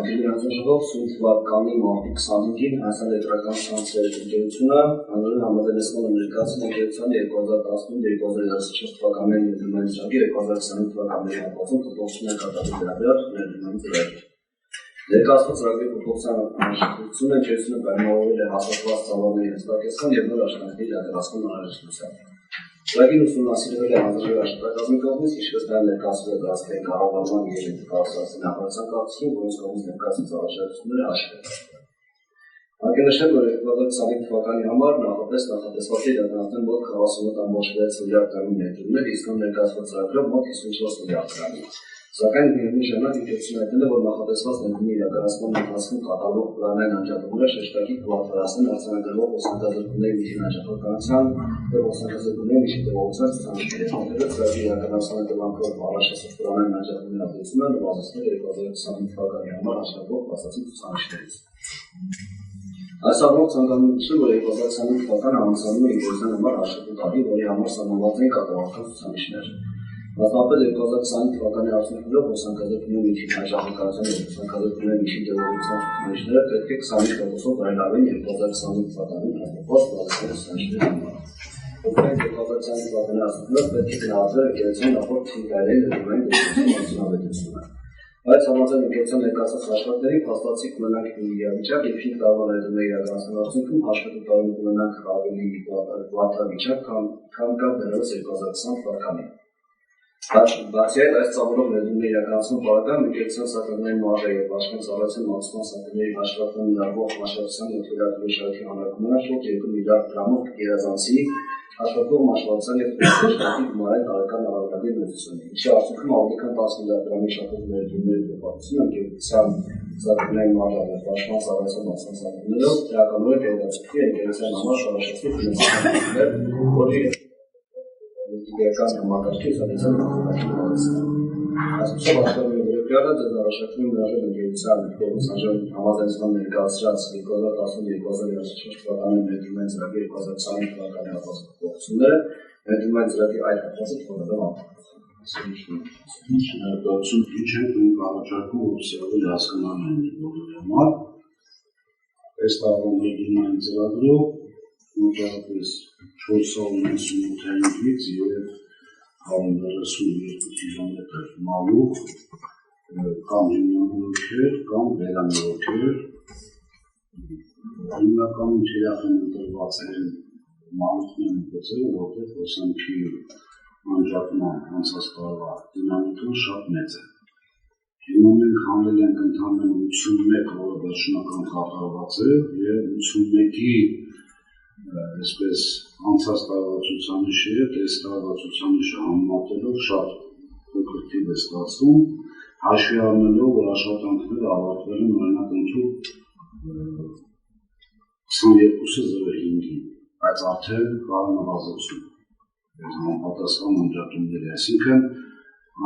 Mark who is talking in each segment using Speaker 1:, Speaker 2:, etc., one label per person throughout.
Speaker 1: Գերազանցող սույն թվականի մարտի 25-ին Հայաստան Էլեկտրական станցիաների ընկերությունը անորեն համաձայնեցնում է ներկայացնել ընկերության 2015-2024 թվականների ներդրումային ծրագիր 2025 թվականների հատվածում փոփոխություններ կատարելու վերաբերյալ ներդրումային ծրագիր։ Ներկայացված ծրագրի փոփոխության անհրաժեշտությունը ընկերությունը պայմանավորվել է հաստատված ծավալների հստակեցման և նոր աշխատանքների իրականացման անհրաժեշտությամբ։ Ծրագիրը ուսումնասիրվել է հանձնաժողովի աշխատակազմի կողմից, ինչպես նաև ներկայացվել է դաշտային կառավարման և ինտեգրացիայի նախարարության կողմից, որոնց կողմից ներկայացված առաջարկությունները հաշվի են առնվել։ Ակնհայտ որ 2025 թվականի համար նախատեսված է իրականացնել մոտ 48.6 միլիարդ դրամի ներդրումներ, իսկ ներկայացված ծրագրով մոտ 54 միլիարդ դրամի։ Սակայն միևնույն ժամանակ ընկերությունը հայտնել է, որ նախատեսված ներդրումի իրականացման ընթացքում կատարվող պլանային անջատումները շեշտակի կվարտարացնեն արձանագրվող հոսանքազրկումների միջին անջատականության և հոսանքազրկումների միջին տևողության ցուցանիշների։ Համենայնիվ ծրագրի իրականացման հետևանքով առաջացող պլանային անջատումների ազդեցությունը նվազեցնել է 2025 թվականի համար հաշվարկվող բացասական ցուցանիշներից։ Այս առումով ցանկանում եմ նշել, որ 2025 թվականը համարվում է ընկերության համար հաշվետու տարի, որի համար սահմանված են կատարողական ցուցանիշներ։ Մասնավորապես 2025 թվականի արդյունքներով հոսանքազրկումների միջին անջատականության և հոսանքազրկումների միջին տևողության ցուցանիշները պետք է 25%-ով բարելավեն 2025 թվականին հաստատված բազային ցուցանիշների համար։ Ովքեր 2025 թվականի արդյունքներով պետք է գնահատվել ընկերության նախորդ 5 տարիների ներդրումային գործունեության արդյունավետությունը։ Բայց համաձայն ընկերության ներկայացված հաշվարկների փաստացի կունենանք մի իրավիճակ և 5 տարվա ներդրումների իրականացման արդյունքում հաշվետու տարում կունենանք ավելի վատավիճակ, քան կար դեռևս 2020 թվականին։ Բացի այդ, այս ծավալով ներդրումների իրականացման պարագայում ընկերության սակագնային մարժը և աշխատանքի ծառայության մաքսիմալ սակագների հաշվարկման ներառվող մաշվածության և թույլատրելի շարքի հանրակումները շուրջ 2 միլիարդ դրամով գերազանցի հաշվարկվող մաշվածության և թույլատրելի շարքի գումարային տարեկան առավելագույն մեծությունը, ինչի արդյունքում ավելի քան 10 միլիարդ դրամի շահող ներդրումների փոխհատուցումը ընկերության սակագնային մարժի և աշխատանքի ծառայության մաքսիմալ սակագներով էականորեն կհետաձգվի ընկերության համար շարժաշտի ֆինանսական որի իրական համակարգի ուսանելիության նախորդակի մոտեցումը։ Այսպիսով աշխարհի վերաբերյալ ձեր առաջարկում միաժամանակ ընկերության կողմից համաձայնության ներկայացրած 2010-2024 թվականների ներդրումային ծրագրի 2025 թվականի հատվածի փոփոխությունները ներդրումային ծրագրի այդ հատվածը թողնելով
Speaker 2: Ներկայացում ինչ են առաջարկում, որ սեղմել հասկանալի են բոլորի համար։ Այս տարվա ներդրումային ծրագրով մոտավորապես 498-ից և 132 կիլոմետր մալուխ կամ հիմնանորոգեր կամ վերանորոգեր հիմնականում թիրախ են ընտրված են մալուխներն ու գծերը, որտեղ հոսանքի անջատման անցած տարվա դինամիկան շատ մեծ է։ Հիմա մենք հանել ենք ընդհանրեն 81, որը վերջնական կատարված է, և 81-ի այսպես անցած տարվա ցուցանիշի հետ այս տարվա ցուցանիշը համեմատելով շատ փոքր թիվ է ստացվում, հաշվի առնելով, որ աշխատանքները ավարտվել են օրինակ ընդհանուր 22-05-ին, բայց արդեն կա նվազեցում համապատասխան անջատումների, այսինքն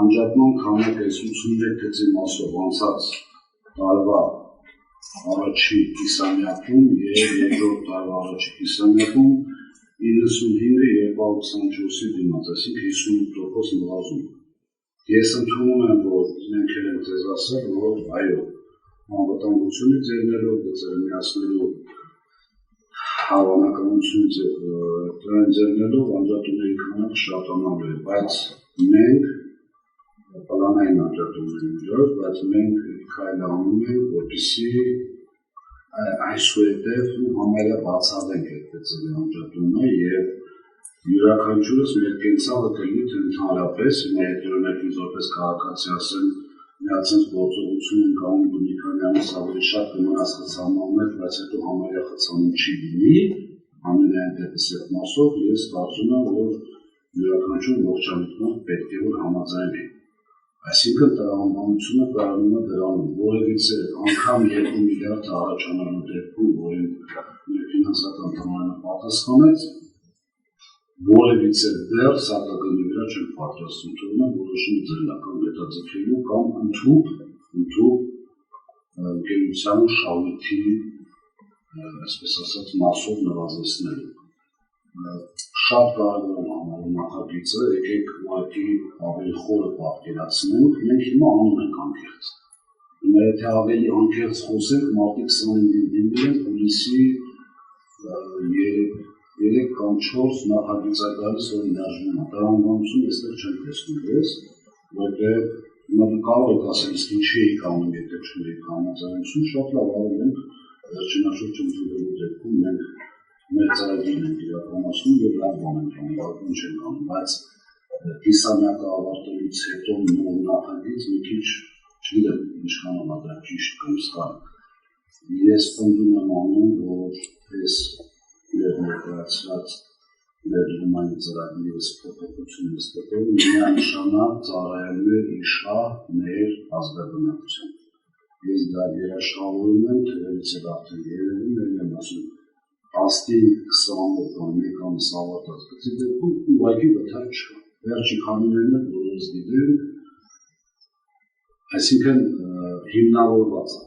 Speaker 2: անջատման քանակը 81 գծի մասով անցած տարվա առաջի կիսամյակում և երկրորդ տարվա առաջի կիսամյակում 95-ը 224-ի դիմաց, այսինքն 58% նվազում։ Ես ընդունում եմ, որ մենք ենք ձեզ ասել, որ այո, անվտանգությունից ելնելով, գծերը միացնելու հավանականությունից ելնելով անջատումների քանակը շատանալու է, բայց մենք պլանային անջատումների միջով, բայց մենք քայլ անում ենք, որպեսզի այսուհետև համարյա բացառենք այդ գծերի անջատումը և յուրաքանչյուրս մեր կենցաղը կլինի թե ընդհանրապես, հիմա եթե օրինակ ինձ որպես քաղաքացի ասեն, միացած գործողություն ենք անում մի քանի ամիս ավելի շատ կմնաց խցանալներ, բայց հետո համարյա խցանում չի լինի, ամենայն դեպս այդ մասով ես կարծում եմ, որ յուրաքանչյուր ողջամիտ պետք է որ համաձայնվի։ Այսինքն տրամաբանությունը կայանում է դրանում, որևիցե անգամ 2 միլիարդ առաջանալու դեպքում, որին մեր ֆինանսական տնօրենը պատասխանեց, որևիցե դեռ սակագնի վրա չեն պատրաստվում, թվում է որոշում ձեռնական հետաձգելու կամ ընդհանուր ընկերության շահույթի, այսպես ասած, մասով նվազեցնելու։ Շատ կարևոր եմ համարում նախագիծը, եկեք ուղղակի ավելի խորը պատկերացնենք, մենք հիմա անում ենք անկեղծ։ Եթե ավելի անկեղծ խոսենք, մարտի 25-ին դիմել հուլիսի 3 կամ 4 նախագծակալից որ ներժնում է, տրամաբանություն այստեղ չեմ տեսնում ես, որտեղ կարող եք ասել, իսկ ինչի էիք անում, եթե չունեիք համաձայնություն, շատ լավ արել ենք վերջինաշուրջ ընդունելու դեպքում մենք մեր ծրագիրն ենք իրականացնում և լավ բան ենք անում, ինչ ենք անում, բայց կիսամյակը ավարտելուց հետո նոր նախագիծ մի քիչ չգիտեմ ինչքանով է դա ճիշտ կամ սխալ։ Ես պնդում եմ անում, որ այս մեր ներկայացրած ներդրումային ծրագրի փոփոխությունն ստեղծել միանշանակ ծառայելու է իշխա մեր ազգաբնակության։ Ես դա երաշխավորում եմ, թերևս էլ արդեն երևում եմ ասում 15-20 կամ մեկ ամիս ավարտած գծի դեպքում ուղղակի վթար չկա։ Վերջի քանիներն էլ բոլորս գիտեն, այսինքն հիմնավորված է։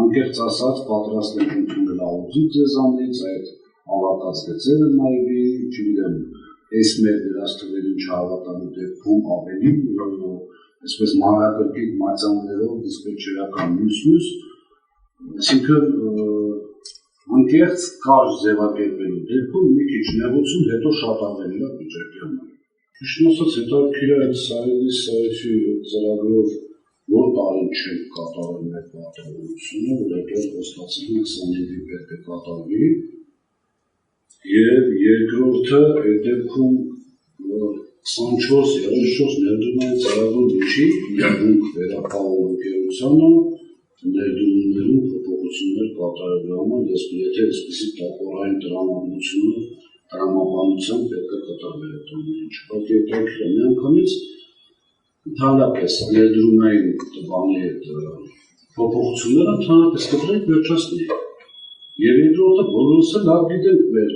Speaker 2: Անկեղծ ասած պատրաստ ենք ընդունել աուդիտ ձեզանից, այդ ավարտած գծերը նայվի, չգիտեմ, այս մեր դրած թվերին չհավատալու դեպքում ավելի այսպես մանրակրկիտ մատյաններով դիսպետչերական մյուս, այսինքն անկեղծ կարճ ձևակերպելու դեպքում մի քիչ նեղություն, հետո շատ ավելի լավ վիճակի համար։ Ճիշտն ասած, հետաքրքիր է այդ Սայեդի ծրագրով որ տարին չենք կատարել մեր պարտավորությունը, որովհետև խոստացել ենք 25-ի պետք է կատարվի, և երկրորդը այդ դեպքում 24-34 ներդրումային ծրագրով ինչի իրավունք վերապահող ընկերությանը ներդրումներում փոփոխություններ կատարելու համար, եթե այսպիսի տակառային տրամաբանությամբ պետք է կատարվել այդ ամենը։ Ուղղակի հետաքրքիր է միանգամից ընդհանրապես ներդրումային բանի այդ փոփոխությունները ընդհանրապես կտրենք վերջացնենք։ Եվ երկրորդը բոլորս էլ լավ գիտենք մեր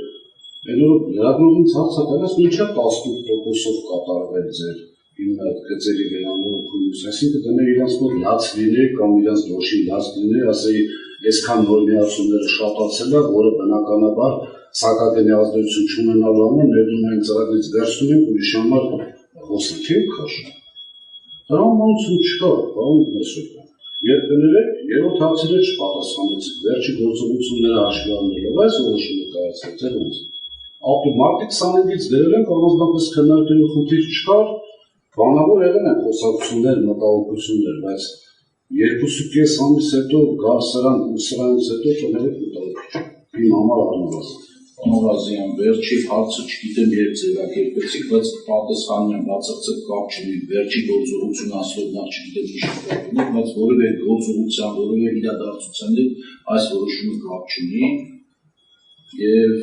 Speaker 2: լրագրողին հարց տալիս մինչև 18%-ով կատարվել ձեր այդ գծերի վերանորոգումից, այսինքն դներ իրանց մոտ լաց լիներ կամ իրանց դոշին լաց լիներ, ասեի այսքան նորմիացումները շատացել է, որը բնականաբար սակագնի ազդեցություն չունենալու համար ներդրումային ծրագրից վերցնում ենք ուրիշ համար խոսենք եք քաշում։ Տրամաբանություն չկա, բան այսօր։ Երբ կներեք, երրորդ հարցերը չպատասխանեցիք, վերջի գործողությունները հաշվի առնելով, այս որոշումը կայացրեց, ձեր ոնց։ Մարտի 25-ից դերել ենք, առանձնապես քննարկելու խնդիր չկար, բանավոր եղել են խոսակցություններ, մտահոգություններ, բայց 2.5 ամիս հետո գալ սրան ու սրանից հետո կներեք մտահոգություն։ Իմ համար առնվազն։
Speaker 3: Անորազյան, վերջի հարցը չգիտեմ երբ ձևակերպեցիք, բայց պատասխանում եմ բացարձակ կապ չունի, վերջի գործողությունը ասելով նախ չգիտեմ ինչ կապ, բայց որևէ գործողության, որևէ իրադարձության հետ այս որոշումը կապ չունի եւ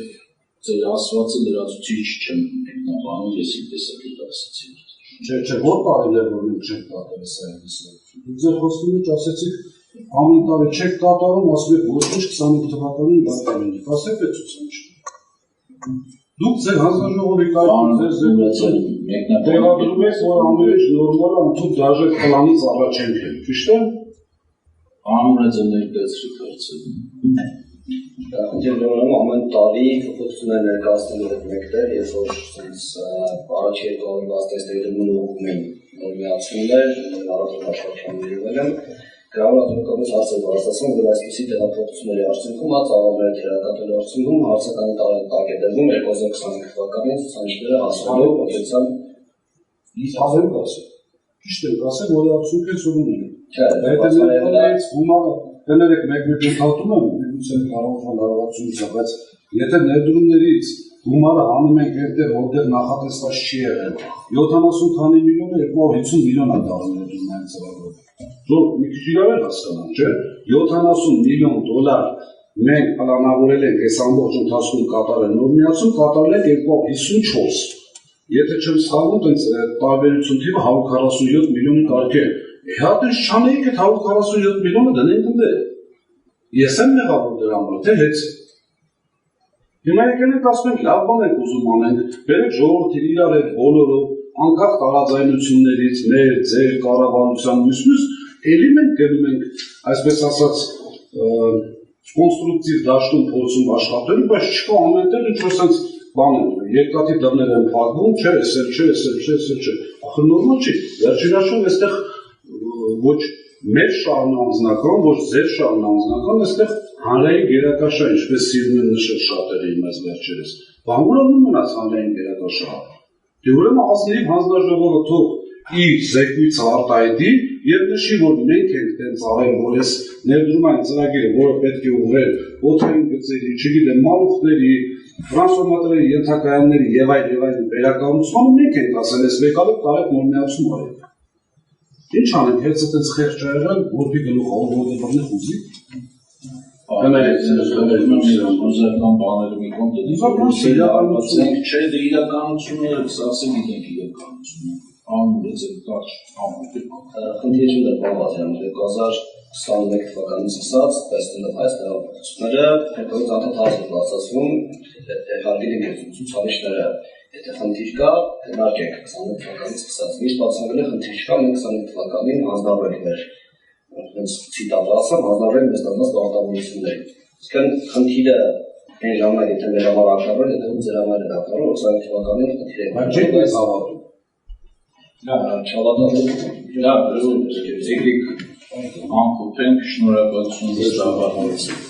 Speaker 3: ձեր ասվածը լրացուցիչ չեմ մեկնաբանում, ես իմ տեսակետը ասացի։
Speaker 2: Չէ, որ տարիներ որ մենք չենք կատարել սա այնիսը։ Դուք ձեր խոսքի մեջ ասեցիք ամեն տարի չեք կատարում, ասում եք ոչ 25 թվականին դա կլինի։ Ասեք այդ ցուցանիշ։ Դուք ձեր հանձնաժողովի կայքում տեղադրում եք, որ ամեն ինչ նորմալ է, ընդհանուր դաժե պլանից առաջ ենք ել, ճիշտ է։
Speaker 3: Անունը ներկայացրիք հարցը։
Speaker 1: Ջերմանում ամեն տարի փոփոխություններ ներկայացնելու հետ մեկտեղ, երբ որ առաջի երկու տեստերում ուղղում են նորմիացումներ, առանց աշխատանքների ելել են, Գրավորատվականից հարցեր բարձրացան, որ այսպիսի տեղափոխությունների արդյունքում ծավալները թերակատելու արդյունքում հարցականի տակետերվում 2025 թվականին ցուցանիշները հասնելու պոտենցիալ
Speaker 2: Իսկացեք ասել։ Ճիշտ է, ասել, որ արդյունքը սովորում է։
Speaker 1: Չէ,
Speaker 2: բայց գումարը կներեք մեկ-մեկ ընդհատում եմ, ուսը կարող հարավացությունից, բայց եթե ներդրումներից գումարը հանում ենք այնտեղ, որտեղ նախատեսված չի եղել, 70 քանի միլիոն 250 միլիոն է դառնում ներդրումային ծրագրով։ Դուք մի քիչ իրար հասկանան, չէ՞, 70 միլիոն դոլար մենք պլանավորել ենք այս ամբողջ ընթացքում կատարել նորմիացում, կատարել ենք 254։ Եթե չեմ սխալվում, այնց տարբերություն թիվը 147 միլիոնի կարգ է։ Հատ ինչ չանեիք այդ 147 միլիոնը դնենք ընդեր։ Ես եմ մեղավոր դրա համար, թե հեչ։ Հիմա եկել եք ասում ենք, լավ բան եք ուզում անենք, բերեք ժողովրդին իրար հետ բոլորով, անկախ տարաձայնություններից, մեր, ձեր, կառավարության մյուս, էլի մենք գնում ենք, այսպես ասած, կոնստրուկտիվ դաշտում փորձում աշխատելու, բայց չկա ամենտեղ ինչ-որ սենց բան է, երկաթի դռներ են փակվում, չէ, էսել չէ, ախր նորմալ չի, վերջին հաշվով այստեղ ոչ մեր շահն անձնական, ոչ ձեր շահն անձնական, այստեղ հանրային գերակաշա, ինչպես սիրում են նշել շատերը իմ այս վերջերս, բանվորանում մնաց հանրային գերակաշահը։ Դե ուրեմն ազնիվ հանձնաժողովը թող իր զեկույցը արտահայտի եւ նշի, որ մենք ենք տենց արել, որ այս ներդրումային ծրագիրը, որը պետք է ուղղել օդային գծերի, չգիտեմ, մալուխների, տրանսֆորմատորների, ենթակայանների եւ այլն վերակառուցումը մենք ենք ասել, այս վեկալը կարեք նոր միացում արել։ Ինչ անենք, հերցը տենց խեղճ ա եղել, որի գլուխով որտեղ ուզի։
Speaker 3: Հուզական բաները մի կողմ դիտենք, չէ, դե իրականությունը ասել գիտենք իրականությունը, ամուրը ձեր կարճ ամուրը։
Speaker 1: Խնդիրը չէ դա բավական է, 2021 թվականից սկսած տեսնելով այս տեղափոխությունները, հետո անդադար բացասվում, հարգելի ցուցանիշները, եթե խնդիր կա, հնարք է 21 թվականից սկսած։ Միշտ բացատրել է խնդիր կա, մենք 21 թվականին հանձնարարել մեր հենց ցիտատասը հանձնարարել մեզ տված պարտավորություններին։ Իսկ խնդիրը այն ժամանակ եթե մեր համար ակնառել, եթե ձեր համար է ակնառել, 20 թվականին խնդիր է։
Speaker 2: Բայց չէ՞ այս հավատում։
Speaker 1: Չավատալու,
Speaker 3: եկեք ամփոփենք, շնորհակալություն վստահաբար։